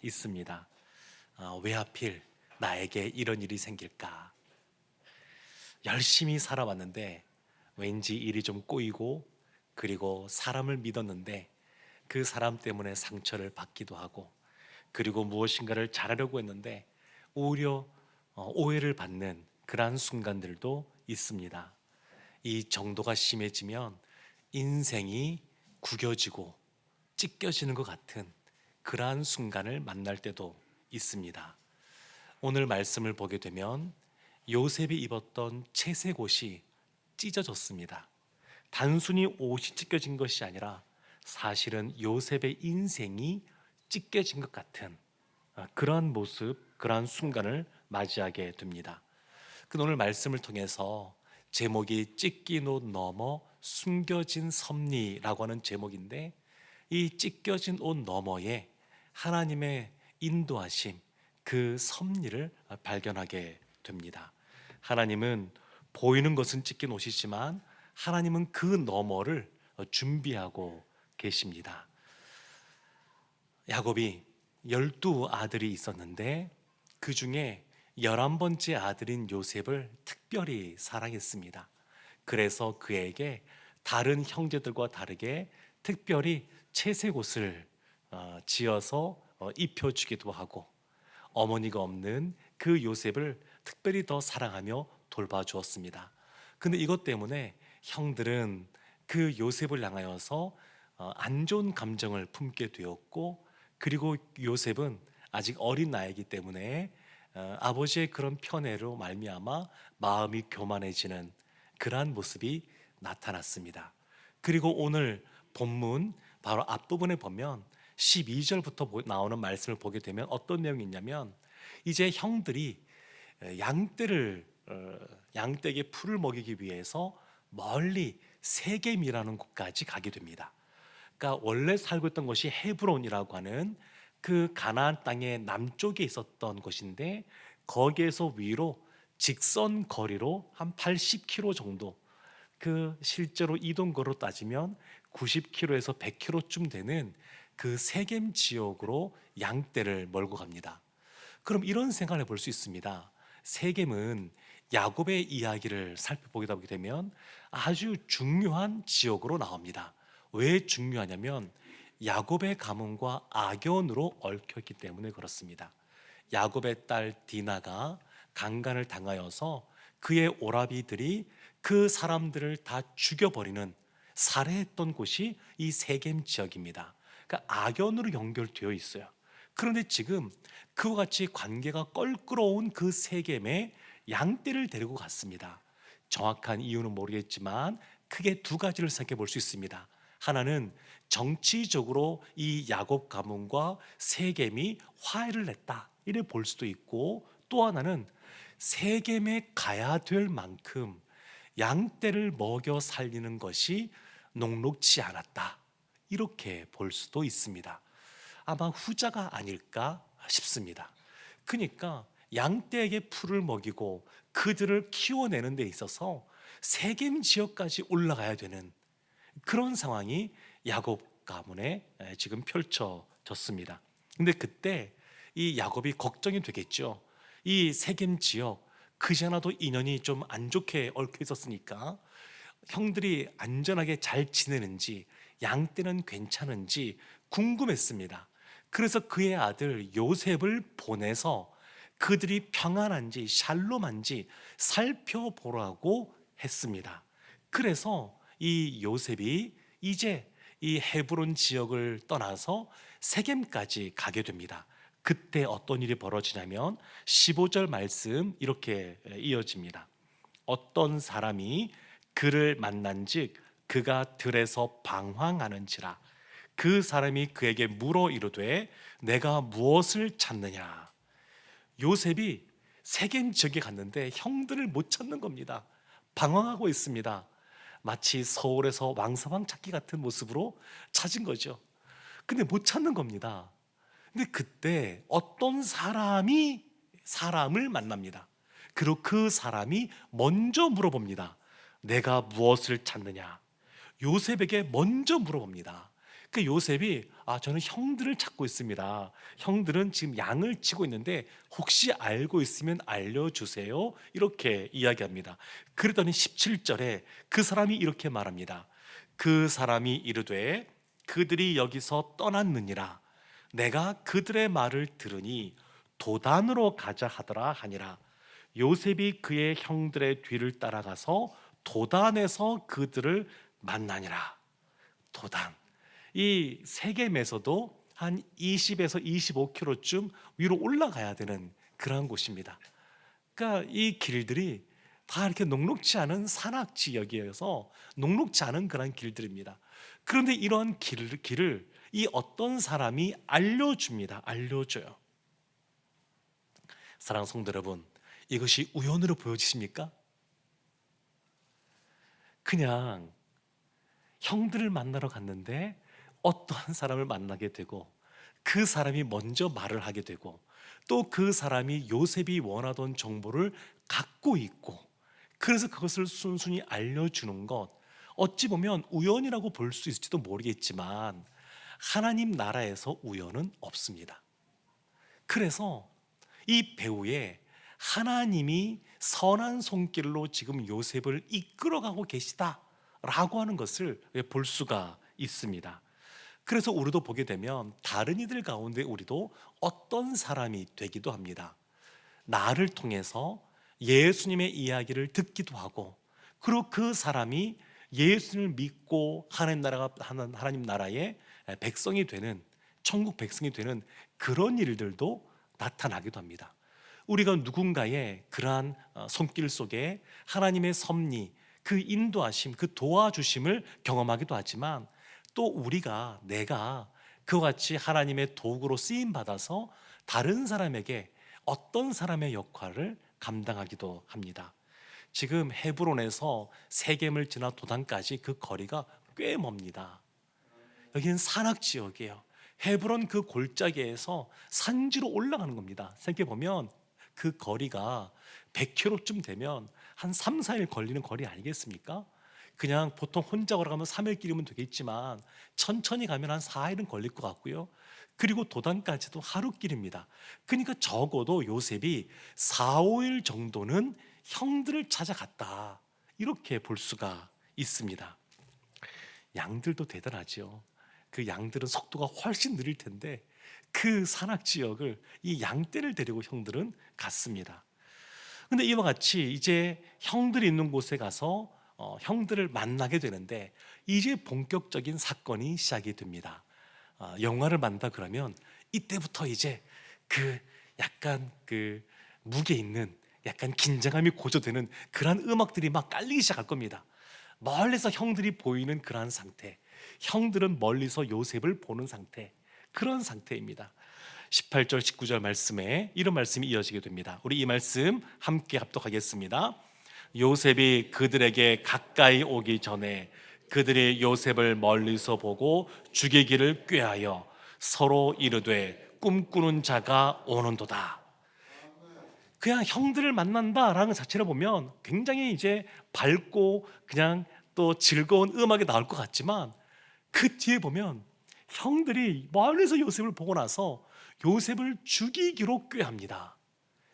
있습니다. 왜 하필 나에게 이런 일이 생길까? 열심히 살아왔는데 왠지 일이 좀 꼬이고, 그리고 사람을 믿었는데 그 사람 때문에 상처를 받기도 하고, 그리고 무엇인가를 잘하려고 했는데 오히려 오해를 받는 그러한 순간들도 있습니다. 이 정도가 심해지면 인생이 구겨지고 찢겨지는 것 같은 그러한 순간을 만날 때도 있습니다. 오늘 말씀을 보게 되면 요셉이 입었던 채색 옷이 찢어졌습니다. 단순히 옷이 찢겨진 것이 아니라 사실은 요셉의 인생이 찢겨진 것 같은 그러한 모습, 그러한 순간을 맞이하게 됩니다. 그 오늘 말씀을 통해서 제목이 찢긴 옷 너머 숨겨진 섭리라고 하는 제목인데, 이 찢겨진 옷 너머에 하나님의 인도하심, 그 섭리를 발견하게 됩니다. 하나님은 보이는 것은 찢긴 옷이지만 하나님은 그 너머를 준비하고 계십니다. 야곱이 12아들이 있었는데 그 중에 11번째 아들인 요셉을 특별히 사랑했습니다. 그래서 그에게 다른 형제들과 다르게 특별히 채색 옷을 지어서 입혀주기도 하고, 어머니가 없는 그 요셉을 특별히 더 사랑하며 돌봐주었습니다. 근데 이것 때문에 형들은 그 요셉을 향하여서 안 좋은 감정을 품게 되었고, 그리고 요셉은 아직 어린 나이이기 때문에 아버지의 그런 편애로 말미암아 마음이 교만해지는 그러한 모습이 나타났습니다. 그리고 오늘 본문 바로 앞부분에 보면 12절부터 나오는 말씀을 보게 되면 어떤 내용이 있냐면, 이제 형들이 양떼에게 풀을 먹이기 위해서 멀리 세겜이라는 곳까지 가게 됩니다. 그러니까 원래 살고 있던 것이 헤브론이라고 하는 그 가나안 땅의 남쪽에 있었던 곳인데, 거기에서 위로 직선 거리로 한 80km 정도, 그 실제로 이동거로 따지면 90km에서 100km쯤 되는 그 세겜 지역으로 양떼를 몰고 갑니다. 그럼 이런 생각을 볼 수 있습니다. 세겜은 야곱의 이야기를 살펴보게 되면 아주 중요한 지역으로 나옵니다. 왜 중요하냐면 야곱의 가문과 악연으로 얽혔기 때문에 그렇습니다. 야곱의 딸 디나가 강간을 당하여서 그의 오라비들이 그 사람들을 다 죽여버리는, 살해했던 곳이 이 세겜 지역입니다. 그러니까 악연으로 연결되어 있어요. 그런데 지금 그와 같이 관계가 껄끄러운 그 세겜에 양떼를 데리고 갔습니다. 정확한 이유는 모르겠지만 크게 두 가지를 생각해 볼 수 있습니다. 하나는 정치적으로 이 야곱 가문과 세겜이 화해를 냈다, 이래 볼 수도 있고, 또 하나는 세겜에 가야 될 만큼 양떼를 먹여 살리는 것이 녹록지 않았다, 이렇게 볼 수도 있습니다. 아마 후자가 아닐까 싶습니다. 그러니까 양떼에게 풀을 먹이고 그들을 키워내는 데 있어서 세겜 지역까지 올라가야 되는 그런 상황이 야곱 가문에 지금 펼쳐졌습니다. 근데 그때 이 야곱이 걱정이 되겠죠. 이 세겜 지역, 그전에도 인연이 좀 안 좋게 얽혀 있었으니까 형들이 안전하게 잘 지내는지, 양떼는 괜찮은지 궁금했습니다. 그래서 그의 아들 요셉을 보내서 그들이 평안한지 샬롬한지 살펴보라고 했습니다. 그래서 이 요셉이 이제 이 헤브론 지역을 떠나서 세겜까지 가게 됩니다. 그때 어떤 일이 벌어지냐면 15절 말씀 이렇게 이어집니다. 어떤 사람이 그를 만난즉 그가 들에서 방황하는지라. 그 사람이 그에게 물어 이르되 내가 무엇을 찾느냐. 요셉이 세겜 지역에 갔는데 형들을 못 찾는 겁니다. 방황하고 있습니다. 마치 서울에서 왕서방 찾기 같은 모습으로 찾은 거죠. 근데 못 찾는 겁니다. 근데 그때 어떤 사람이 사람을 만납니다. 그리고 그 사람이 먼저 물어봅니다. 내가 무엇을 찾느냐? 요셉에게 먼저 물어봅니다. 그 요셉이 저는 형들을 찾고 있습니다. 형들은 지금 양을 치고 있는데 혹시 알고 있으면 알려주세요. 이렇게 이야기합니다. 그러더니 17절에 그 사람이 이렇게 말합니다. 그 사람이 이르되 그들이 여기서 떠났느니라. 내가 그들의 말을 들으니 도단으로 가자 하더라 하니라. 요셉이 그의 형들의 뒤를 따라가서 도단에서 그들을 만나니라. 도단. 이 세겜에서도 한 20에서 25km쯤 위로 올라가야 되는 그러한 곳입니다. 그러니까 이 길들이 다 이렇게 녹록지 않은 산악 지역이어서 녹록지 않은 그런 길들입니다. 그런데 이러한 길을 이 어떤 사람이 알려줍니다. 알려줘요. 사랑하는 성도 여러분, 이것이 우연으로 보여지십니까? 그냥 형들을 만나러 갔는데 어떠한 사람을 만나게 되고 그 사람이 먼저 말을 하게 되고 또 그 사람이 요셉이 원하던 정보를 갖고 있고 그래서 그것을 순순히 알려주는 것, 어찌 보면 우연이라고 볼 수 있을지도 모르겠지만 하나님 나라에서 우연은 없습니다. 그래서 이 배우에 하나님이 선한 손길로 지금 요셉을 이끌어가고 계시다라고 하는 것을 볼 수가 있습니다. 그래서 우리도 보게 되면 다른 이들 가운데 우리도 어떤 사람이 되기도 합니다. 나를 통해서 예수님의 이야기를 듣기도 하고 그리고 그 사람이 예수님을 믿고 하나님 나라의 백성이 되는, 천국 백성이 되는 그런 일들도 나타나기도 합니다. 우리가 누군가의 그러한 손길 속에 하나님의 섭리, 그 인도하심, 그 도와주심을 경험하기도 하지만 또 내가 그와 같이 하나님의 도구로 쓰임 받아서 다른 사람에게 어떤 사람의 역할을 감당하기도 합니다. 지금 헤브론에서 세겜을 지나 도단까지 그 거리가 꽤 멉니다. 여기는 산악 지역이에요. 헤브론 그 골짜기에서 산지로 올라가는 겁니다. 생각해 보면 그 거리가 100km쯤 되면 한 3, 4일 걸리는 거리 아니겠습니까? 그냥 보통 혼자 걸어가면 3일 길이면 되겠지만 천천히 가면 한 4일은 걸릴 것 같고요. 그리고 도단까지도 하루 길입니다. 그러니까 적어도 요셉이 4, 5일 정도는 형들을 찾아갔다. 이렇게 볼 수가 있습니다. 양들도 대단하죠. 그 양들은 속도가 훨씬 느릴 텐데 그 산악 지역을 이 양떼를 데리고 형들은 갔습니다. 근데 이와 같이 이제 형들이 있는 곳에 가서 형들을 만나게 되는데 이제 본격적인 사건이 시작이 됩니다. 영화를 만다 그러면 이때부터 이제 그 약간 그 무게 있는 약간 긴장감이 고조되는 그러한 음악들이 막 깔리기 시작할 겁니다. 멀리서 형들이 보이는 그러한 상태, 형들은 멀리서 요셉을 보는 상태, 그런 상태입니다. 18절 19절 말씀에 이런 말씀이 이어지게 됩니다. 우리 이 말씀 함께 합독하겠습니다. 요셉이 그들에게 가까이 오기 전에 그들이 요셉을 멀리서 보고 죽이기를 꾀하여 서로 이르되 꿈꾸는 자가 오는도다. 그냥 형들을 만난다라는 것 자체를 보면 굉장히 이제 밝고 그냥 또 즐거운 음악이 나올 것 같지만 그 뒤에 보면 형들이 멀리서 요셉을 보고 나서 요셉을 죽이기로 꾀합니다.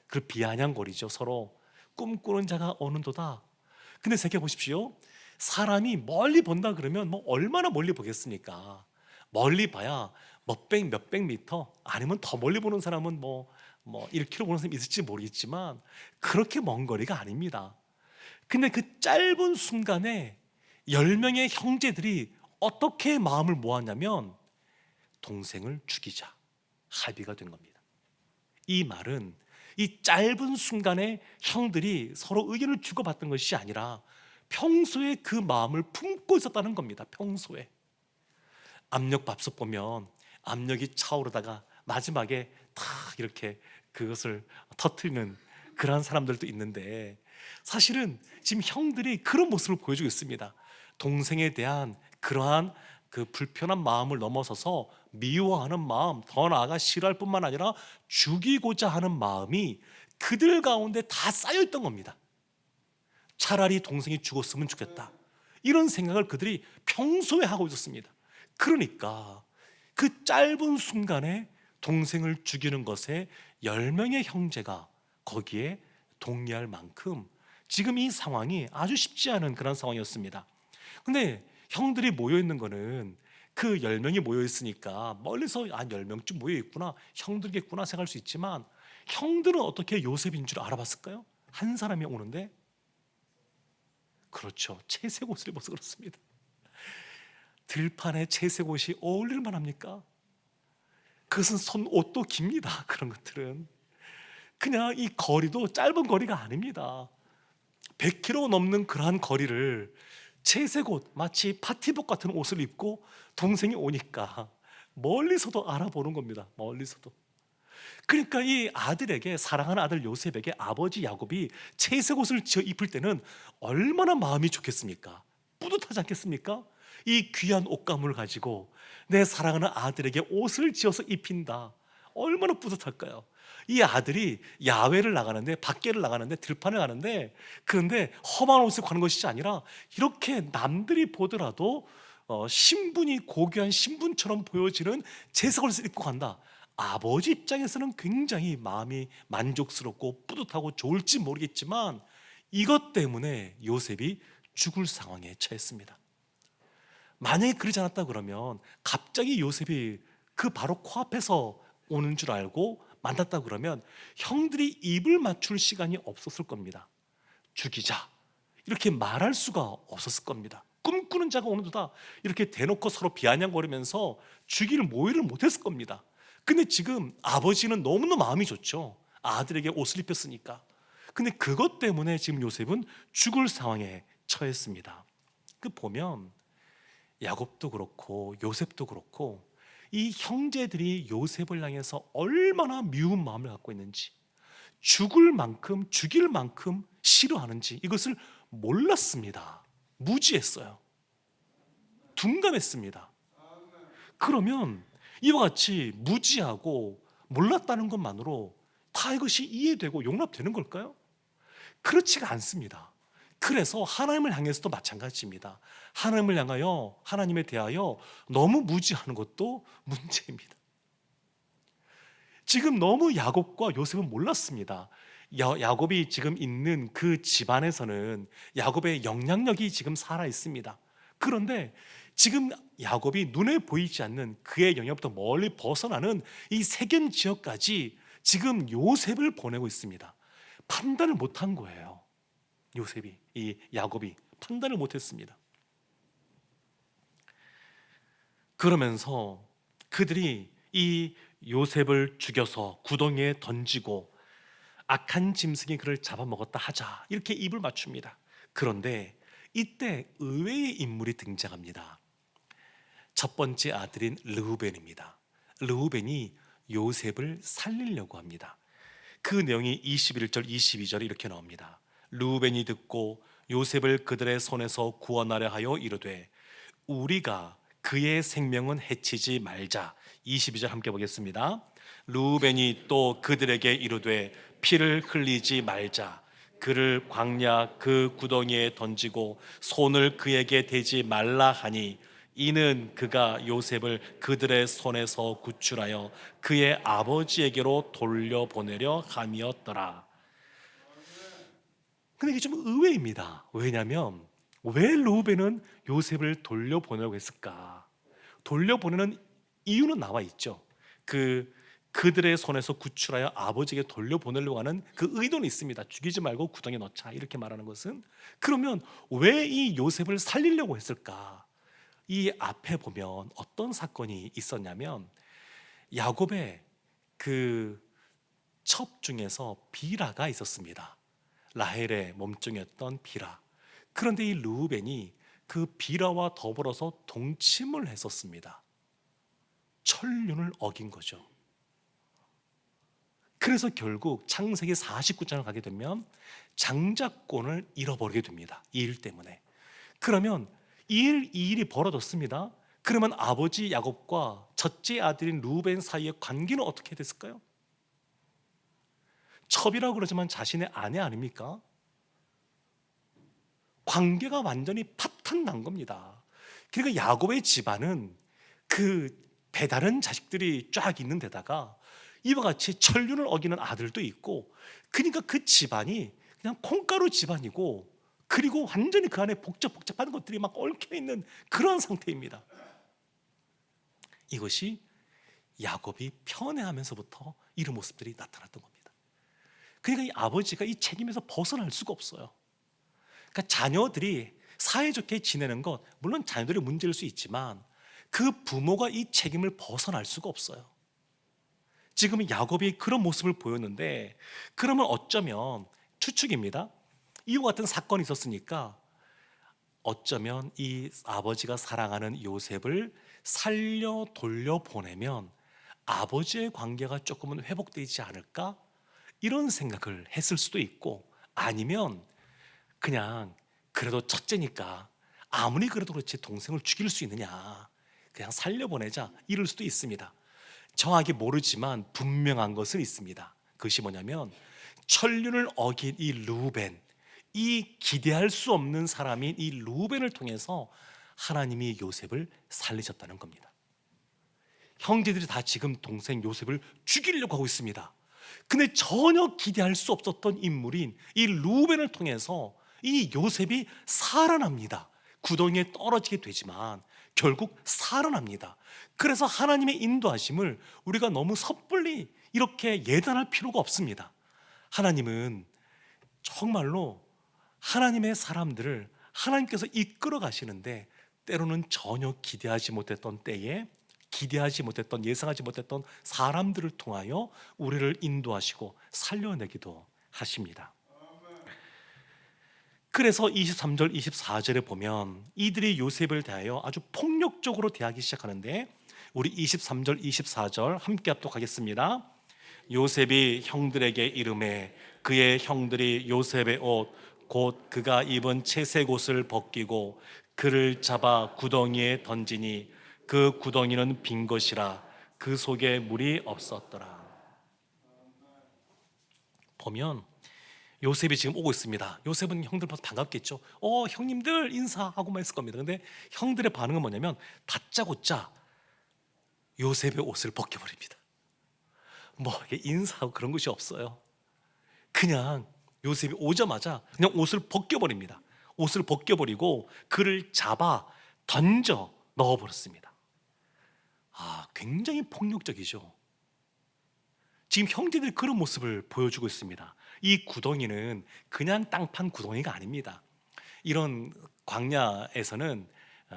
그 비아냥거리죠. 서로 꿈꾸는 자가 오는도다. 근데 생각해 보십시오. 사람이 멀리 본다 그러면 뭐 얼마나 멀리 보겠습니까? 멀리 봐야 몇백 미터 아니면 더 멀리 보는 사람은 뭐 1km 보는 사람이 있을지 모르겠지만 그렇게 먼 거리가 아닙니다. 근데 그 짧은 순간에 10명의 형제들이 어떻게 마음을 모았냐면 동생을 죽이자 합의가 된 겁니다. 이 말은 이 짧은 순간에 형들이 서로 의견을 주고받던 것이 아니라 평소에 그 마음을 품고 있었다는 겁니다. 평소에 압력밥솥 보면 압력이 차오르다가 마지막에 탁 이렇게 그것을 터뜨리는 그런 사람들도 있는데 사실은 지금 형들이 그런 모습을 보여주고 있습니다. 동생에 대한 그러한 그 불편한 마음을 넘어서서 미워하는 마음, 더 나아가 싫어할 뿐만 아니라 죽이고자 하는 마음이 그들 가운데 다 쌓여있던 겁니다. 차라리 동생이 죽었으면 좋겠다, 이런 생각을 그들이 평소에 하고 있었습니다. 그러니까 그 짧은 순간에 동생을 죽이는 것에 10명의 형제가 거기에 동의할 만큼 지금 이 상황이 아주 쉽지 않은 그런 상황이었습니다. 근데 형들이 모여 있는 거는 그 10명이 모여 있으니까 멀리서 10명쯤 모여 있구나, 형들겠구나 생각할 수 있지만, 형들은 어떻게 요셉인 줄 알아봤을까요? 한 사람이 오는데, 그렇죠, 채색 옷을 입어서 그렇습니다. 들판에 채색 옷이 어울릴 만합니까? 그것은 옷도 깁니다. 그런 것들은 그냥 이 거리도 짧은 거리가 아닙니다. 100km 넘는 그러한 거리를 채색 옷, 마치 파티복 같은 옷을 입고 동생이 오니까 멀리서도 알아보는 겁니다. 멀리서도. 그러니까 이 아들에게, 사랑하는 아들 요셉에게 아버지 야곱이 채색 옷을 지어 입힐 때는 얼마나 마음이 좋겠습니까? 뿌듯하지 않겠습니까? 이 귀한 옷감을 가지고 내 사랑하는 아들에게 옷을 지어서 입힌다. 얼마나 뿌듯할까요? 이 아들이 야외를 나가는데, 밖에를 나가는데, 들판을 가는데, 그런데 험한 옷을 가는 것이 아니라 이렇게 남들이 보더라도 신분이 고귀한 신분처럼 보여지는 제석을 입고 간다. 아버지 입장에서는 굉장히 마음이 만족스럽고 뿌듯하고 좋을지 모르겠지만, 이것 때문에 요셉이 죽을 상황에 처했습니다. 만약에 그러지 않았다 그러면 갑자기 요셉이 그 바로 코앞에서 오는 줄 알고 만났다 그러면 형들이 입을 맞출 시간이 없었을 겁니다. 죽이자 이렇게 말할 수가 없었을 겁니다. 꿈꾸는 자가 오는도다 이렇게 대놓고 서로 비아냥거리면서 죽일 모의를 못했을 겁니다. 근데 지금 아버지는 너무나 마음이 좋죠. 아들에게 옷을 입혔으니까. 근데 그것 때문에 지금 요셉은 죽을 상황에 처했습니다. 그 보면 야곱도 그렇고 요셉도 그렇고 이 형제들이 요셉을 향해서 얼마나 미운 마음을 갖고 있는지, 죽을 만큼 죽일 만큼 싫어하는지 이것을 몰랐습니다. 무지했어요. 둔감했습니다. 그러면 이와 같이 무지하고 몰랐다는 것만으로 다 이것이 이해되고 용납되는 걸까요? 그렇지가 않습니다. 그래서 하나님을 향해서도 마찬가지입니다. 하나님을 향하여, 하나님에 대하여 너무 무지하는 것도 문제입니다. 지금 너무 야곱과 요셉은 몰랐습니다. 야곱이 지금 있는 그 집안에서는 야곱의 영향력이 지금 살아 있습니다. 그런데 지금 야곱이 눈에 보이지 않는 그의 영역부터 멀리 벗어나는 이 세겜 지역까지 지금 요셉을 보내고 있습니다. 판단을 못한 거예요. 요셉이, 이 야곱이 판단을 못했습니다. 그러면서 그들이 이 요셉을 죽여서 구덩이에 던지고 악한 짐승이 그를 잡아먹었다 하자 이렇게 입을 맞춥니다. 그런데 이때 의외의 인물이 등장합니다. 첫 번째 아들인 르우벤입니다. 르우벤이 요셉을 살리려고 합니다. 그 내용이 21절 22절에 이렇게 나옵니다. 르우벤이 듣고 요셉을 그들의 손에서 구원하려 하여 이르되 우리가 그의 생명은 해치지 말자. 22절 함께 보겠습니다. 르우벤이 또 그들에게 이르되 피를 흘리지 말자. 그를 광야 그 구덩이에 던지고 손을 그에게 대지 말라 하니 이는 그가 요셉을 그들의 손에서 구출하여 그의 아버지에게로 돌려보내려 함이었더라. 근데 이게 좀 의외입니다. 왜냐하면 왜 르우벤은 요셉을 돌려보내려고 했을까? 돌려보내는 이유는 나와 있죠. 그들의 손에서 구출하여 아버지에게 돌려보내려고 하는 그 의도는 있습니다. 죽이지 말고 구덩이에 넣자 이렇게 말하는 것은. 그러면 왜 이 요셉을 살리려고 했을까? 이 앞에 보면 어떤 사건이 있었냐면 야곱의 그 첩 중에서 비라가 있었습니다. 라헬의 몸종이었던 비라. 그런데 이 르우벤이 그 비라와 더불어서 동침을 했었습니다. 천륜을 어긴 거죠. 그래서 결국 창세기 49장을 가게 되면 장자권을 잃어버리게 됩니다. 이 일 때문에. 그러면 이 일이 벌어졌습니다. 그러면 아버지 야곱과 첫째 아들인 르우벤 사이의 관계는 어떻게 됐을까요? 첩이라고 그러지만 자신의 아내 아닙니까? 관계가 완전히 파탄난 겁니다. 그러니까 야곱의 집안은 그 배다른 자식들이 쫙 있는 데다가 이와 같이 천륜을 어기는 아들도 있고, 그러니까 그 집안이 그냥 콩가루 집안이고, 그리고 완전히 그 안에 복잡복잡한 것들이 막 얽혀 있는 그런 상태입니다. 이것이 야곱이 편애하면서부터 이런 모습들이 나타났던 겁니다. 그러니까 이 아버지가 이 책임에서 벗어날 수가 없어요. 그러니까 자녀들이 사이좋게 지내는 것, 물론 자녀들이 문제일 수 있지만 그 부모가 이 책임을 벗어날 수가 없어요. 지금 야곱이 그런 모습을 보였는데, 그러면 어쩌면 추측입니다. 이와 같은 사건이 있었으니까 어쩌면 이 아버지가 사랑하는 요셉을 살려 돌려보내면 아버지의 관계가 조금은 회복되지 않을까, 이런 생각을 했을 수도 있고, 아니면 그냥 그래도 첫째니까 아무리 그래도 그렇지 동생을 죽일 수 있느냐, 그냥 살려보내자, 이럴 수도 있습니다. 정확히 모르지만 분명한 것은 있습니다. 그것이 뭐냐면 천륜을 어긴 이 르우벤, 이 기대할 수 없는 사람인 이 르우벤을 통해서 하나님이 요셉을 살리셨다는 겁니다. 형제들이 다 지금 동생 요셉을 죽이려고 하고 있습니다. 근데 전혀 기대할 수 없었던 인물인 이 르우벤을 통해서 이 요셉이 살아납니다. 구덩이에 떨어지게 되지만 결국 살아납니다. 그래서 하나님의 인도하심을 우리가 너무 섣불리 이렇게 예단할 필요가 없습니다. 하나님은 정말로 하나님의 사람들을 하나님께서 이끌어 가시는데, 때로는 전혀 기대하지 못했던 때에 기대하지 못했던, 예상하지 못했던 사람들을 통하여 우리를 인도하시고 살려내기도 하십니다. 그래서 23절 24절에 보면 이들이 요셉을 대하여 아주 폭력적으로 대하기 시작하는데, 우리 23절 24절 함께 합독하겠습니다. 요셉이 형들에게 이르매 그의 형들이 요셉의 옷 곧 그가 입은 채색 옷을 벗기고 그를 잡아 구덩이에 던지니 그 구덩이는 빈 것이라 그 속에 물이 없었더라. 보면 요셉이 지금 오고 있습니다. 요셉은 형들 봐서 반갑겠죠. 형님들 인사하고만 했을 겁니다. 근데 형들의 반응은 뭐냐면 다짜고짜 요셉의 옷을 벗겨버립니다. 뭐 인사하고 그런 것이 없어요. 그냥 요셉이 오자마자 그냥 옷을 벗겨버립니다. 옷을 벗겨버리고 그를 잡아 던져 넣어버렸습니다. 굉장히 폭력적이죠. 지금 형제들이 그런 모습을 보여주고 있습니다. 이 구덩이는 그냥 땅판 구덩이가 아닙니다. 이런 광야에서는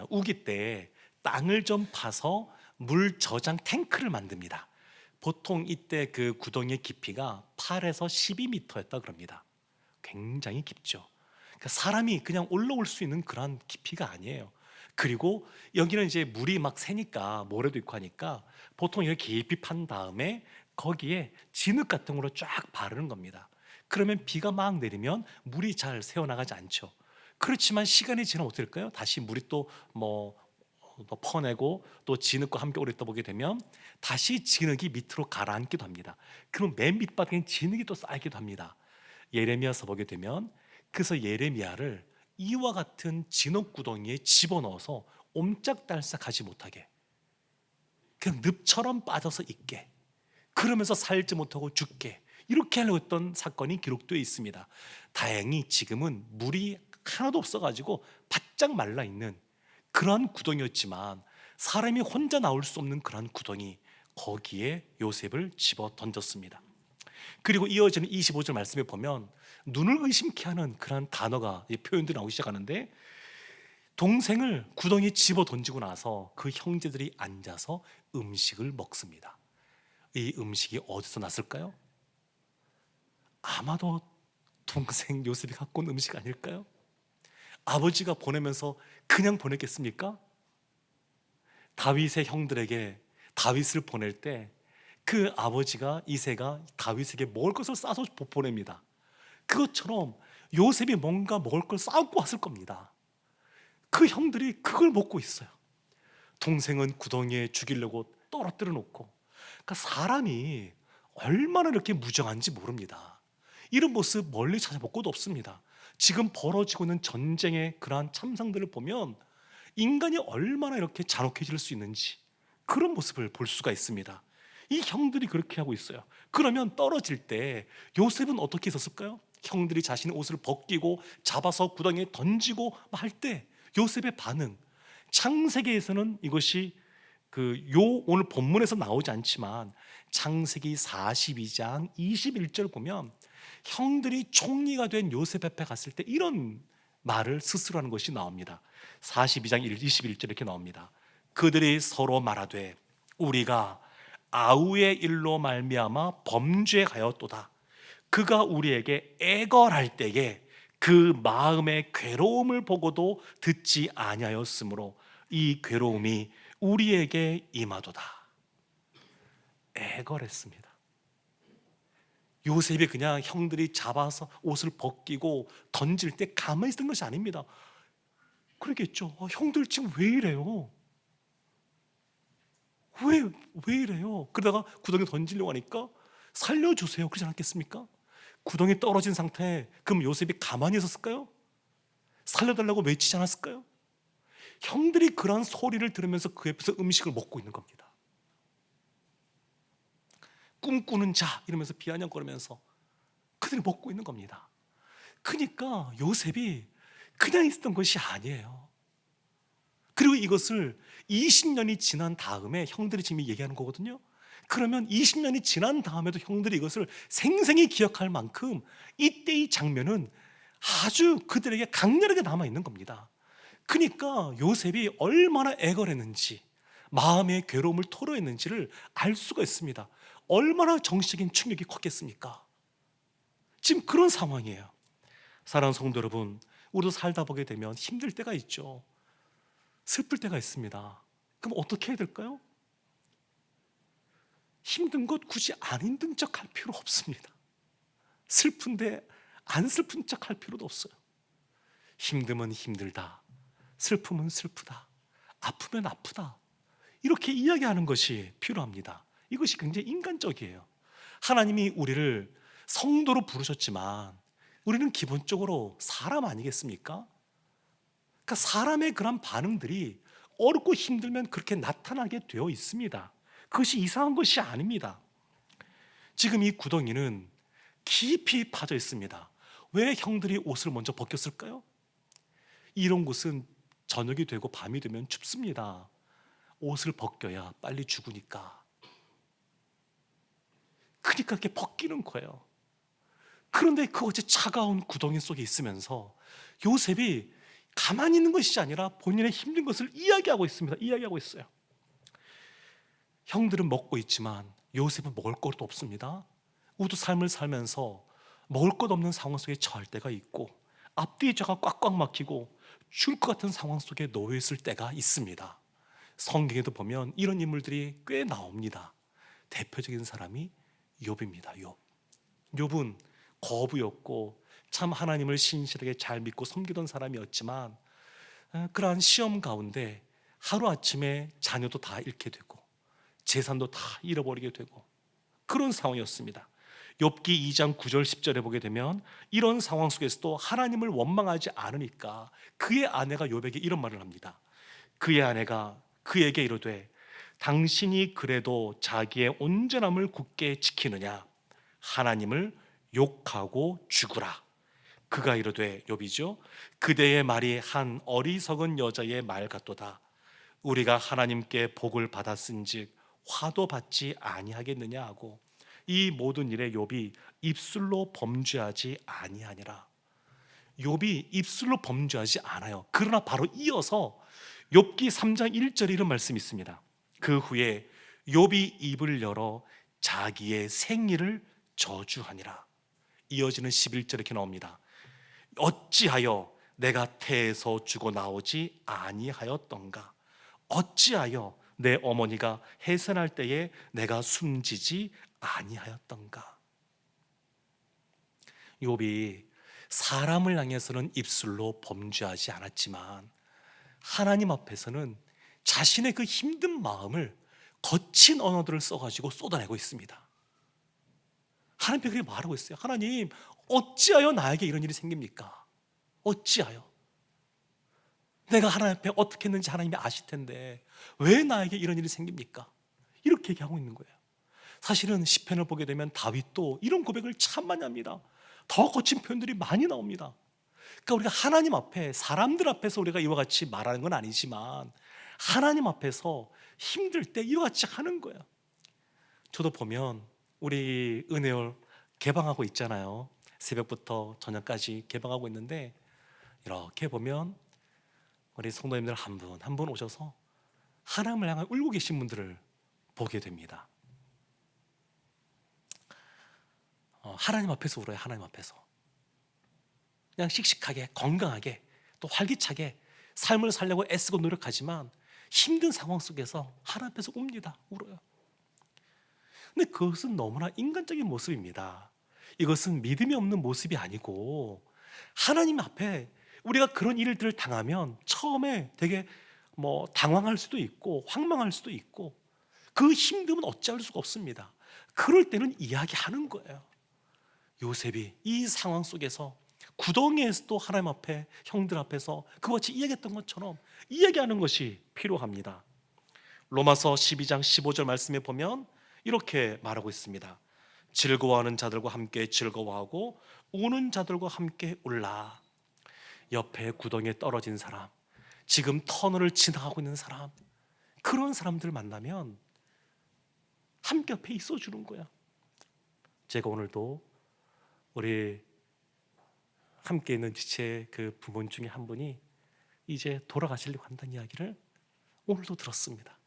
우기 때 땅을 좀 파서 물 저장 탱크를 만듭니다. 보통 이때 그 구덩이의 깊이가 8에서 12m였다 그럽니다. 굉장히 깊죠. 그러니까 사람이 그냥 올라올 수 있는 그런 깊이가 아니에요. 그리고 여기는 이제 물이 막 새니까 모래도 있고 하니까 보통 이렇게 깊이 판 다음에 거기에 진흙 같은 걸로 쫙 바르는 겁니다. 그러면 비가 막 내리면 물이 잘 새어나가지 않죠. 그렇지만 시간이 지나면 어떻게 될까요? 다시 물이 또 퍼내고 또 진흙과 함께 오래 떠보게 되면 다시 진흙이 밑으로 가라앉기도 합니다. 그럼 맨 밑바닥에 진흙이 또 쌓이기도 합니다. 예레미야서 보게 되면 그래서 예레미야를 이와 같은 진흙 구덩이에 집어넣어서 옴짝달싹하지 못하게 그냥 늪처럼 빠져서 있게, 그러면서 살지 못하고 죽게, 이렇게 하려고 했던 사건이 기록되어 있습니다. 다행히 지금은 물이 하나도 없어가지고 바짝 말라있는 그러한 구덩이였지만 사람이 혼자 나올 수 없는 그러한 구덩이, 거기에 요셉을 집어 던졌습니다. 그리고 이어지는 25절 말씀에 보면 눈을 의심케 하는 그런 단어가, 표현들이 나오기 시작하는데, 동생을 구덩이에 집어 던지고 나서 그 형제들이 앉아서 음식을 먹습니다. 이 음식이 어디서 났을까요? 아마도 동생 요셉이 갖고 온 음식 아닐까요? 아버지가 보내면서 그냥 보냈겠습니까? 다윗의 형들에게 다윗을 보낼 때 그 아버지가 이새가 다윗에게 먹을 것을 싸서 보냅니다. 그것처럼 요셉이 뭔가 먹을 걸 싸고 왔을 겁니다. 그 형들이 그걸 먹고 있어요. 동생은 구덩이에 죽이려고 떨어뜨려 놓고. 그러니까 사람이 얼마나 이렇게 무정한지 모릅니다. 이런 모습 멀리 찾아볼 곳도 없습니다. 지금 벌어지고 있는 전쟁의 그러한 참상들을 보면 인간이 얼마나 이렇게 잔혹해질 수 있는지, 그런 모습을 볼 수가 있습니다. 이 형들이 그렇게 하고 있어요. 그러면 떨어질 때 요셉은 어떻게 있었을까요? 형들이 자신의 옷을 벗기고 잡아서 구덩이에 던지고 할 때 요셉의 반응, 창세기에서는 이것이 오늘 본문에서 나오지 않지만 창세기 42장 21절 보면 형들이 총리가 된 요셉 앞에 갔을 때 이런 말을 스스로 하는 것이 나옵니다. 42장 21절 이렇게 나옵니다. 그들이 서로 말하되 우리가 아우의 일로 말미암아 범죄하였도다. 그가 우리에게 애걸할 때에 그 마음의 괴로움을 보고도 듣지 아니하였으므로 이 괴로움이 우리에게 임하도다. 애걸했습니다. 요셉이 그냥 형들이 잡아서 옷을 벗기고 던질 때 가만히 있던 것이 아닙니다. 그러겠죠. 형들 지금 왜 이래요? 왜 이래요? 그러다가 구덩이에 던지려고 하니까 살려주세요. 그러지 않았겠습니까? 구덩이에 떨어진 상태에 그럼 요셉이 가만히 있었을까요? 살려달라고 외치지 않았을까요? 형들이 그런 소리를 들으면서 그 옆에서 음식을 먹고 있는 겁니다. 꿈꾸는 자 이러면서 비아냥거리면서 그들이 먹고 있는 겁니다. 그러니까 요셉이 그냥 있었던 것이 아니에요. 그리고 이것을 20년이 지난 다음에 형들이 지금 얘기하는 거거든요. 그러면 20년이 지난 다음에도 형들이 이것을 생생히 기억할 만큼 이때의 장면은 아주 그들에게 강렬하게 남아있는 겁니다. 그러니까 요셉이 얼마나 애걸했는지 마음의 괴로움을 토로했는지를 알 수가 있습니다. 얼마나 정신적인 충격이 컸겠습니까? 지금 그런 상황이에요. 사랑하는 성도 여러분, 우리도 살다 보게 되면 힘들 때가 있죠. 슬플 때가 있습니다. 그럼 어떻게 해야 될까요? 힘든 것 굳이 안 힘든 척 할 필요 없습니다. 슬픈데 안 슬픈 척 할 필요도 없어요. 힘듦은 힘들다, 슬픔은 슬프다, 아프면 아프다, 이렇게 이야기하는 것이 필요합니다. 이것이 굉장히 인간적이에요. 하나님이 우리를 성도로 부르셨지만 우리는 기본적으로 사람 아니겠습니까? 그러니까 사람의 그런 반응들이 어렵고 힘들면 그렇게 나타나게 되어 있습니다. 그것이 이상한 것이 아닙니다. 지금 이 구덩이는 깊이 파져 있습니다. 왜 형들이 옷을 먼저 벗겼을까요? 이런 곳은 저녁이 되고 밤이 되면 춥습니다. 옷을 벗겨야 빨리 죽으니까. 그러니까 이렇게 벗기는 거예요. 그런데 그 어제 차가운 구덩이 속에 있으면서 요셉이 가만히 있는 것이 아니라 본인의 힘든 것을 이야기하고 있습니다. 이야기하고 있어요. 형들은 먹고 있지만 요셉은 먹을 것도 없습니다. 우두 삶을 살면서 먹을 것 없는 상황 속에 처할 때가 있고 앞뒤 좌가 꽉꽉 막히고 죽을 것 같은 상황 속에 놓여 있을 때가 있습니다. 성경에도 보면 이런 인물들이 꽤 나옵니다. 대표적인 사람이 욥입니다. 욥은 거부였고 참 하나님을 신실하게 잘 믿고 섬기던 사람이었지만 그러한 시험 가운데 하루아침에 자녀도 다 잃게 되고 재산도 다 잃어버리게 되고 그런 상황이었습니다. 욥기 2장 9절 10절에 보게 되면 이런 상황 속에서도 하나님을 원망하지 않으니까 그의 아내가 욥에게 이런 말을 합니다. 그의 아내가 그에게 이르되 당신이 그래도 자기의 온전함을 굳게 지키느냐? 하나님을 욕하고 죽으라. 그가 이르되, 욥이죠, 그대의 말이 한 어리석은 여자의 말 같도다. 우리가 하나님께 복을 받았은즉 화도 받지 아니하겠느냐 하고 이 모든 일에 욥이 입술로 범죄하지 아니하니라. 욥이 입술로 범죄하지 않아요. 그러나 바로 이어서 욥기 3장 1절에 이런 말씀이 있습니다. 그 후에 욥이 입을 열어 자기의 생일을 저주하니라. 이어지는 11절에 이렇게 나옵니다. 어찌하여 내가 태에서 죽어 나오지 아니하였던가? 어찌하여 내 어머니가 해산할 때에 내가 숨지지 아니하였던가? 욥이 사람을 향해서는 입술로 범죄하지 않았지만 하나님 앞에서는 자신의 그 힘든 마음을 거친 언어들을 써가지고 쏟아내고 있습니다. 하나님께 그렇게 말하고 있어요. 하나님, 어찌하여 나에게 이런 일이 생깁니까? 어찌하여? 내가 하나님 앞에 어떻게 했는지 하나님이 아실 텐데 왜 나에게 이런 일이 생깁니까? 이렇게 얘기하고 있는 거예요. 사실은 시편을 보게 되면 다윗도 이런 고백을 참 많이 합니다. 더 거친 표현들이 많이 나옵니다. 그러니까 우리가 하나님 앞에, 사람들 앞에서 우리가 이와 같이 말하는 건 아니지만 하나님 앞에서 힘들 때 이와 같이 하는 거예요. 저도 보면 우리 은혜월 개방하고 있잖아요. 새벽부터 저녁까지 개방하고 있는데 이렇게 보면 우리 성도님들 한 분 한 분 오셔서 하나님을 향해 울고 계신 분들을 보게 됩니다. 하나님 앞에서 울어요. 하나님 앞에서 그냥 씩씩하게 건강하게 또 활기차게 삶을 살려고 애쓰고 노력하지만 힘든 상황 속에서 하나님 앞에서 웁니다. 울어요. 근데 그것은 너무나 인간적인 모습입니다. 이것은 믿음이 없는 모습이 아니고 하나님 앞에 우리가 그런 일들을 당하면 처음에 되게 당황할 수도 있고 황망할 수도 있고 그 힘듦은 어찌할 수가 없습니다. 그럴 때는 이야기하는 거예요. 요셉이 이 상황 속에서 구덩이에서도 하나님 앞에 형들 앞에서 그것이 이야기했던 것처럼 이야기하는 것이 필요합니다. 로마서 12장 15절 말씀에 보면 이렇게 말하고 있습니다. 즐거워하는 자들과 함께 즐거워하고 우는 자들과 함께 울라. 옆에 구덩이에 떨어진 사람, 지금 터널을 지나가고 있는 사람, 그런 사람들 만나면 함께 옆에 있어주는 거야. 제가 오늘도 우리 함께 있는 지체 그 부모님 중에 한 분이 이제 돌아가시려고 한다는 이야기를 오늘도 들었습니다.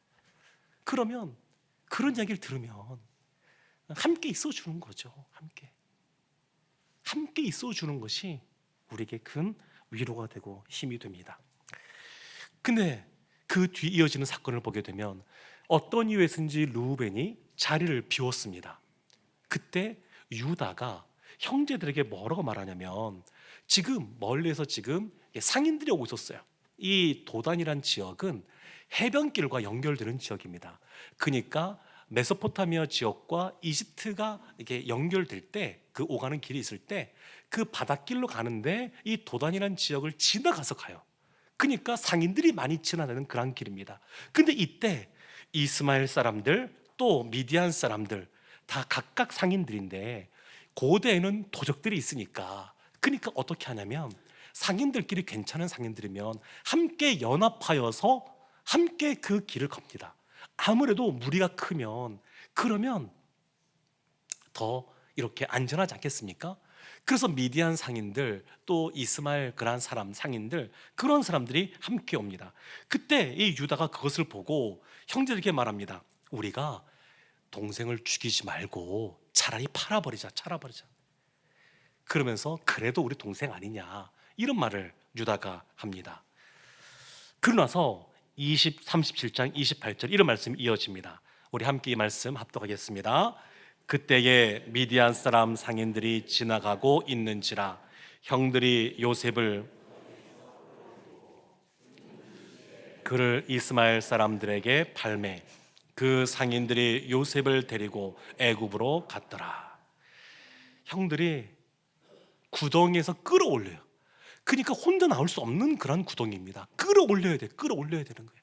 그러면 그런 이야기를 들으면 함께 있어주는 거죠. 함께 있어주는 것이 우리에게 큰 위로가 되고 힘이 됩니다. 근데 그 뒤 이어지는 사건을 보게 되면 어떤 이유에서인지 르우벤이 자리를 비웠습니다. 그때 유다가 형제들에게 뭐라고 말하냐면 지금 멀리에서 지금 상인들이 오고 있었어요. 이 도단이란 지역은 해변길과 연결되는 지역입니다. 그러니까 메소포타미아 지역과 이집트가 이렇게 연결될 때 그 오가는 길이 있을 때 그 바닷길로 가는데 이 도단이란 지역을 지나가서 가요. 그러니까 상인들이 많이 지나다니는 그런 길입니다. 근데 이때 이스마엘 사람들 또 미디안 사람들 다 각각 상인들인데 고대에는 도적들이 있으니까 그러니까 어떻게 하냐면 상인들끼리 괜찮은 상인들이면 함께 연합하여서 함께 그 길을 겁니다. 아무래도 무리가 크면 그러면 더 이렇게 안전하지 않겠습니까? 그래서 미디안 상인들 또 이스마엘 그런 사람 상인들 그런 사람들이 함께 옵니다. 그때 이 유다가 그것을 보고 형제들에게 말합니다. 우리가 동생을 죽이지 말고 차라리 팔아버리자. 그러면서 그래도 우리 동생 아니냐 이런 말을 유다가 합니다. 그러고 나서 37장 28절 이런 말씀이 이어집니다. 우리 함께 이 말씀 합독하겠습니다. 그때에 미디안 사람 상인들이 지나가고 있는지라 형들이 요셉을 그를 이스마엘 사람들에게 팔매 그 상인들이 요셉을 데리고 애굽으로 갔더라. 형들이 구덩이에서 끌어올려요. 그러니까 혼자 나올 수 없는 그런 구덩이입니다. 끌어올려야 되는 거예요.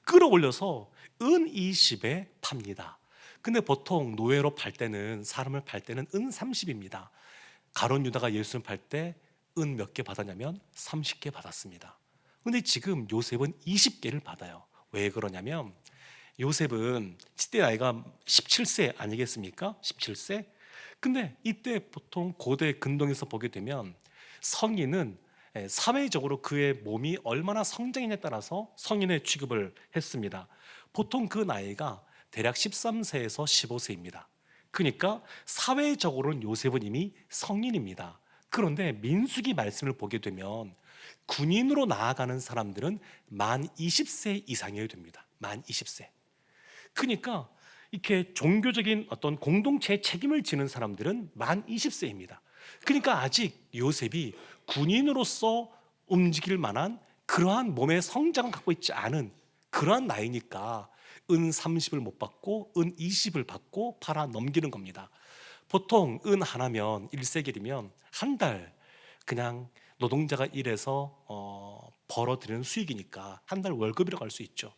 끌어올려서 은 20에 팝니다. 근데 보통 노예로 팔 때는 사람을 팔 때는 은 30입니다. 가룟 유다가 예수를 팔 때 은 몇 개 받았냐면 30개 받았습니다. 근데 지금 요셉은 20개를 받아요. 왜 그러냐면 요셉은 그때 나이가 17세 아니겠습니까? 17세? 근데 이때 보통 고대 근동에서 보게 되면 성인은 사회적으로 그의 몸이 얼마나 성장했냐에 따라서 성인의 취급을 했습니다. 보통 그 나이가 대략 13세에서 15세입니다. 그러니까 사회적으로는 요셉은 이미 성인입니다. 그런데 민수기 말씀을 보게 되면 군인으로 나아가는 사람들은 만 20세 이상이어야 됩니다. 만 20세. 그러니까 이렇게 종교적인 어떤 공동체의 책임을 지는 사람들은 만 20세입니다. 그러니까 아직 요셉이 군인으로서 움직일 만한 그러한 몸의 성장을 갖고 있지 않은 그러한 나이니까 은 30을 못 받고 은 20을 받고 팔아 넘기는 겁니다. 보통 은 하나면 1세겔이면 한 달 그냥 노동자가 일해서 벌어들이는 수익이니까 한 달 월급이라고 할 수 있죠.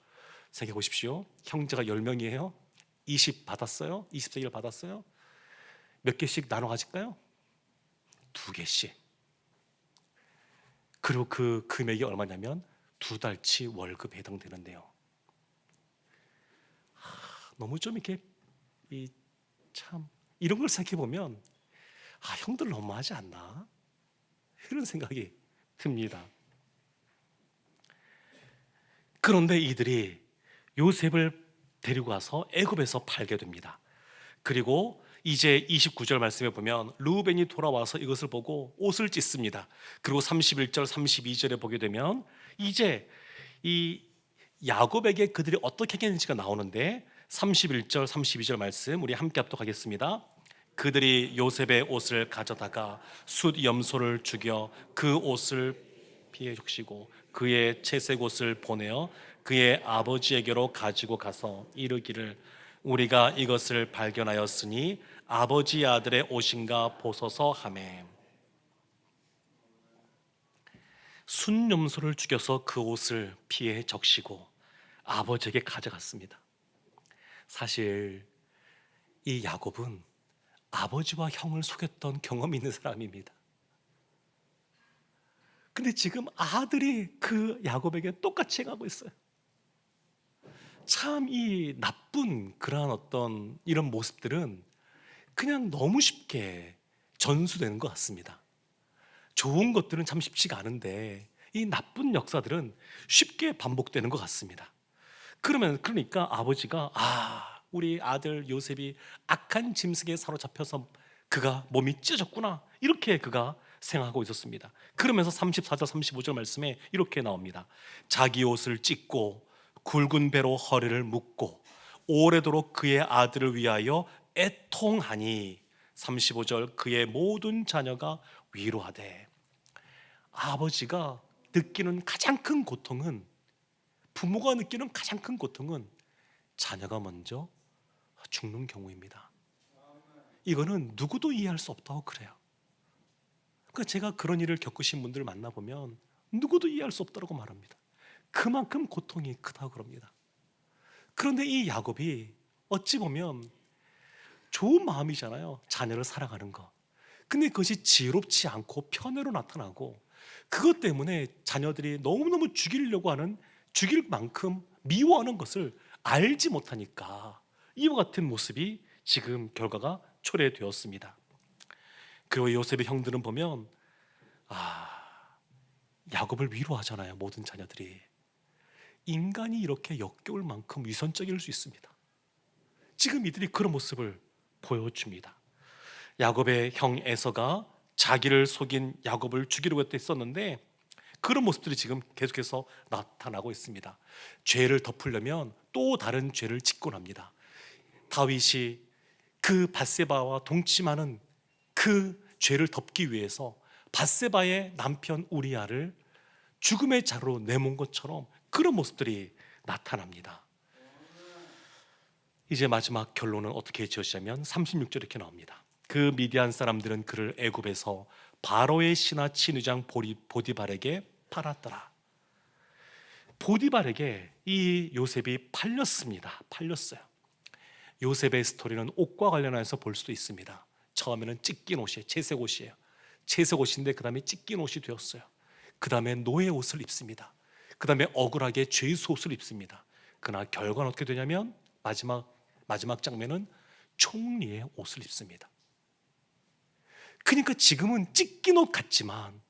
생각해 보십시오. 형제가 10명이에요. 20 받았어요. 20세기를 받았어요. 몇 개씩 나눠 가질까요? 2개씩. 그리고 그 금액이 얼마냐면 2달치 월급에 해당되는데요. 너무 좀 이렇게 참 이런 걸 생각해 보면 형들 너무하지 않나? 이런 생각이 듭니다. 그런데 이들이 요셉을 데리고 와서 애굽에서 팔게 됩니다. 그리고 이제 29절 말씀에 보면 르우벤이 돌아와서 이것을 보고 옷을 찢습니다. 그리고 31절 32절에 보게 되면 이제 이 야곱에게 그들이 어떻게 했는지가 나오는데 31절 32절 말씀 우리 함께 합독하겠습니다. 그들이 요셉의 옷을 가져다가 숫 염소를 죽여 그 옷을 피해 적시고 그의 채색 옷을 보내어 그의 아버지에게로 가지고 가서 이르기를 우리가 이것을 발견하였으니 아버지 아들의 옷인가 보소서 하매 순염소를 죽여서 그 옷을 피해 적시고 아버지에게 가져갔습니다. 사실 이 야곱은 아버지와 형을 속였던 경험이 있는 사람입니다. 근데 지금 아들이 그 야곱에게 똑같이 행하고 있어요. 참 이 나쁜 그러한 어떤 이런 모습들은 그냥 너무 쉽게 전수되는 것 같습니다. 좋은 것들은 참 쉽지가 않은데 이 나쁜 역사들은 쉽게 반복되는 것 같습니다. 그러니까 아버지가 우리 아들 요셉이 악한 짐승에 사로잡혀서 그가 몸이 찢어졌구나 이렇게 그가 생각하고 있었습니다. 그러면서 34절 35절 말씀에 이렇게 나옵니다. 자기 옷을 찢고 굵은 배로 허리를 묶고 오래도록 그의 아들을 위하여 애통하니 35절 그의 모든 자녀가 위로하되 아버지가 느끼는 가장 큰 고통은 부모가 느끼는 가장 큰 고통은 자녀가 먼저 죽는 경우입니다. 이거는 누구도 이해할 수 없다고 그래요. 그러니까 제가 그런 일을 겪으신 분들을 만나보면 누구도 이해할 수 없다고 말합니다. 그만큼 고통이 크다고 그럽니다. 그런데 이 야곱이 어찌 보면 좋은 마음이잖아요. 자녀를 사랑하는 거. 근데 그것이 지혜롭지 않고 편애로 나타나고 그것 때문에 자녀들이 너무너무 죽일 만큼 미워하는 것을 알지 못하니까 이와 같은 모습이 지금 결과가 초래되었습니다. 그리고 요셉의 형들은 보면 야곱을 위로하잖아요. 모든 자녀들이 인간이 이렇게 역겨울 만큼 위선적일 수 있습니다. 지금 이들이 그런 모습을 보여줍니다. 야곱의 형 에서가 자기를 속인 야곱을 죽이려고 했었는데 그런 모습들이 지금 계속해서 나타나고 있습니다. 죄를 덮으려면 또 다른 죄를 짓곤 합니다. 다윗이 그 밧세바와 동침하는 그 죄를 덮기 위해서 밧세바의 남편 우리아를 죽음의 자루로 내몬 것처럼 그런 모습들이 나타납니다. 이제 마지막 결론은 어떻게 지어지냐면 36절 이렇게 나옵니다. 그 미디안 사람들은 그를 애굽에서 바로의 신하 친위장 보디발에게 팔았더라. 보디발에게 이 요셉이 팔렸어요. 요셉의 스토리는 옷과 관련해서 볼 수도 있습니다. 처음에는 찢긴 옷이에요. 채색 옷이에요. 채색 옷인데 그 다음에 찢긴 옷이 되었어요. 그 다음에 노예 옷을 입습니다. 그 다음에 억울하게 죄수 옷을 입습니다. 그러나 결과는 어떻게 되냐면 마지막 장면은 총리의 옷을 입습니다. 그러니까 지금은 찢긴 옷 같지만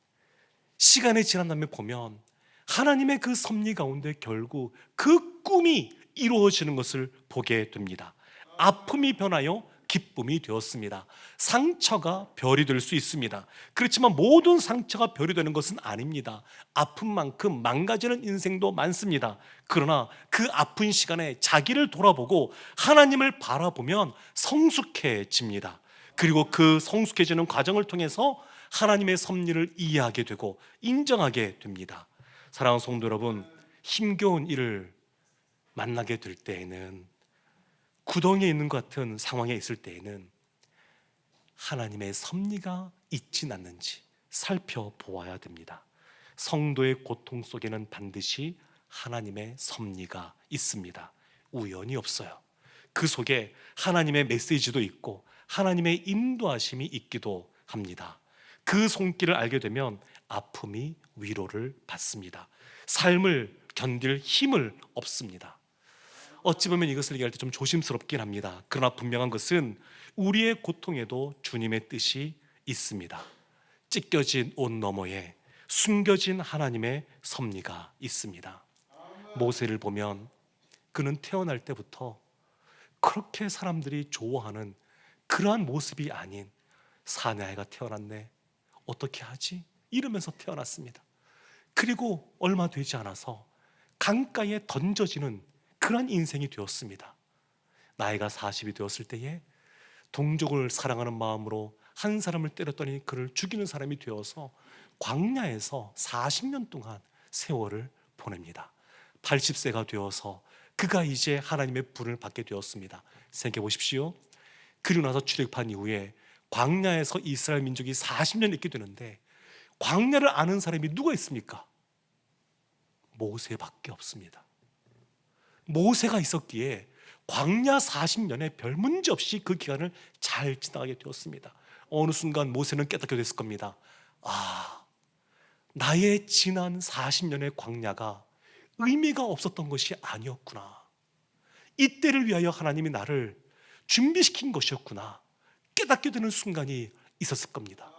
시간이 지난 다음에 보면 하나님의 그 섭리 가운데 결국 그 꿈이 이루어지는 것을 보게 됩니다. 아픔이 변하여 기쁨이 되었습니다. 상처가 별이 될 수 있습니다. 그렇지만 모든 상처가 별이 되는 것은 아닙니다. 아픈 만큼 망가지는 인생도 많습니다. 그러나 그 아픈 시간에 자기를 돌아보고 하나님을 바라보면 성숙해집니다. 그리고 그 성숙해지는 과정을 통해서 하나님의 섭리를 이해하게 되고 인정하게 됩니다. 사랑하는 성도 여러분, 힘겨운 일을 만나게 될 때에는 구덩이에 있는 것 같은 상황에 있을 때에는 하나님의 섭리가 있진 않는지 살펴보아야 됩니다. 성도의 고통 속에는 반드시 하나님의 섭리가 있습니다. 우연이 없어요. 그 속에 하나님의 메시지도 있고 하나님의 인도하심이 있기도 합니다. 그 손길을 알게 되면 아픔이 위로를 받습니다. 삶을 견딜 힘을 얻습니다. 어찌 보면 이것을 얘기할 때 좀 조심스럽긴 합니다. 그러나 분명한 것은 우리의 고통에도 주님의 뜻이 있습니다. 찢겨진 옷 너머에 숨겨진 하나님의 섭리가 있습니다. 모세를 보면 그는 태어날 때부터 그렇게 사람들이 좋아하는 그러한 모습이 아닌 사내아이가 태어났네, 어떻게 하지? 이러면서 태어났습니다. 그리고 얼마 되지 않아서 강가에 던져지는 그런 인생이 되었습니다. 나이가 40이 되었을 때에 동족을 사랑하는 마음으로 한 사람을 때렸더니 그를 죽이는 사람이 되어서 광야에서 40년 동안 세월을 보냅니다. 80세가 되어서 그가 이제 하나님의 불을 받게 되었습니다. 생각해 보십시오. 그리고 나서 출애굽한 이후에 광야에서 이스라엘 민족이 40년 있게 되는데 광야를 아는 사람이 누가 있습니까? 모세밖에 없습니다. 모세가 있었기에 광야 40년에 별 문제 없이 그 기간을 잘 지나가게 되었습니다. 어느 순간 모세는 깨닫게 됐을 겁니다. 아, 나의 지난 40년의 광야가 의미가 없었던 것이 아니었구나. 이때를 위하여 하나님이 나를 준비시킨 것이었구나. 깨닫게 되는 순간이 있었을 겁니다.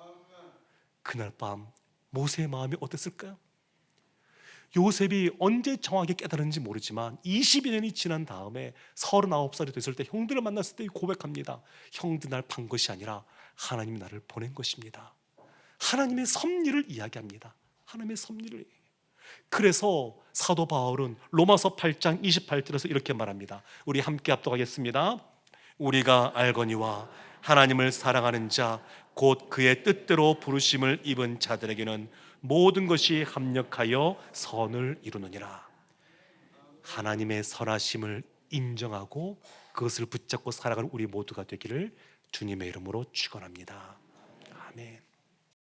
그날 밤 모세의 마음이 어땠을까요? 요셉이 언제 정확하게 깨달은지 모르지만 22년이 지난 다음에 39살이 됐을 때 형들을 만났을 때 고백합니다. 형들 날 판 것이 아니라 하나님이 나를 보낸 것입니다. 하나님의 섭리를 이야기합니다. 하나님의 섭리를. 그래서 사도 바울은 로마서 8장 28절에서 이렇게 말합니다. 우리 함께 합독하겠습니다. 우리가 알거니와 하나님을 사랑하는 자 곧 그의 뜻대로 부르심을 입은 자들에게는 모든 것이 합력하여 선을 이루느니라. 하나님의 선하심을 인정하고 그것을 붙잡고 살아가는 우리 모두가 되기를 주님의 이름으로 축원합니다. 아멘.